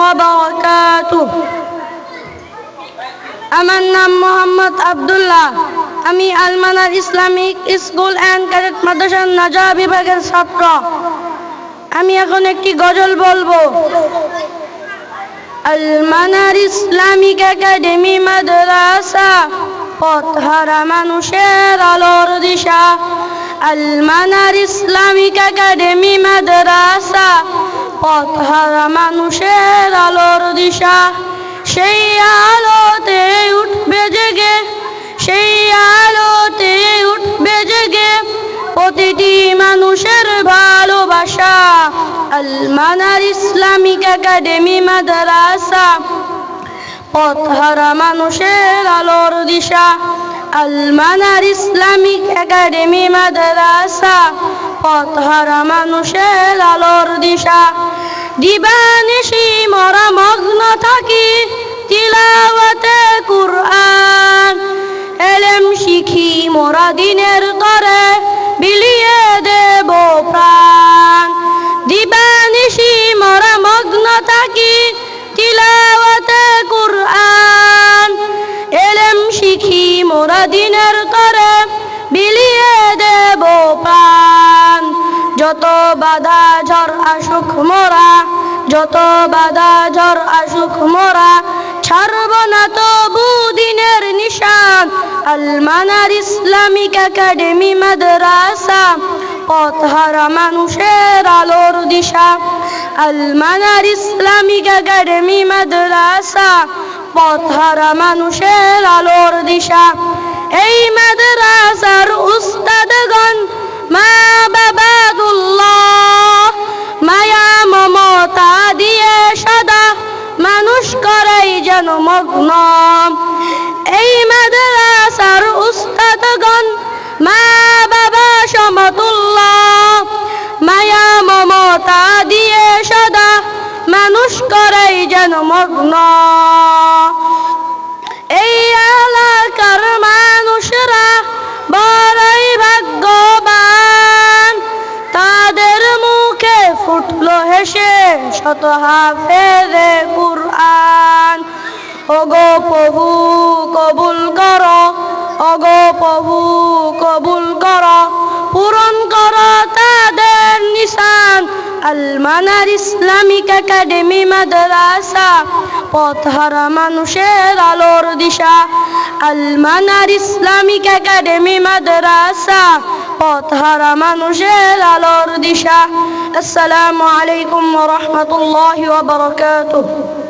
وبركاته আমার নাম মোহাম্মদ আব্দুল্লাহ। আমি আল-মানার ইসলামিক স্কুল অ্যান্ড ক্যাডেট মাদ্রাসার নাজা বিভাগের ছাত্র। আমি এখন একটি গজল বলবো। আল-মানার ইসলামিক একাডেমি মাদ্রাসা, পথহারা মানুষের আলোর দিশা। আল-মানার ইসলামিক একাডেমি মাদ্রাসা, পথহারা মানুষের আলোর দিশা। সেই আলোতে উঠবে জেগে, সেই আলোতে উঠবে জেগে প্রতিটি মানুষের ভালোবাসা। আল-মানার ইসলামিক একাডেমি মাদ্রাসা, পথহারা মানুষের আলোর দিশা। আল-মানার ইসলামিক একাডেমি মাদ্রাসা, পথহারা মানুষের আলোর দিশা। দিবানিশি মোরা মগ্ন থাকি তিলাওয়াতে কুরআন, এলেম শিখি মোরা দিনের তরে বিলিয়ে দেব প্রাণ। দিবানিশি মোরা মগ্ন থাকি তিলাওয়াতে কুরআন, এলেম শিখি মোরা দিনের তরে বিলিয়ে দেব প্রাণ। যত বাধা ঝড় আসুক মোরা, যত বাধা ঝড় আসুক মোরা ছাড়ব না তবু দিনের নিশান। আল-মানার ইসলামিক একাডেমি মাদ্রাসা, পথহারা মানুষের আলোর দিশা। আল-মানার ইসলামিক একাডেমি মাদ্রাসা, পথহারা মানুষের আলোর দিশা। এই মাদ্রাসার উস্তাদগণ মা বাবাদুল্লাহ, মায়া মমতা দিয়ে সদা মানুষ করাই যেন মগ্ন। এই মাদ্রাসার উস্তাদগণ মা বাবা সমতুল্লাহ, মায়া মমতা দিয়ে সদা মানুষ করাই যেন মগ্ন। এই এলাকার মানুষরা বড়ই ভাগ্যবান, তাদের মুখে ফুটলো হেসে শত হাফেজে কুরআন। ওগো প্রভু কবুল করো, ওগো প্রভু কবুল করো, পূরণ করো তাদের নিশান। আল-মানার ইসলামিক একাডেমি মাদ্রাসা, পথহারা মানুষের আলোর দিশা। আল-মানার ইসলামিক একাডেমি মাদ্রাসা, পথহারা মানুষের আলোর দিশা। আসসালামু আলাইকুম ওয়া রাহমাতুল্লাহি ওয়া বারাকাতুহু।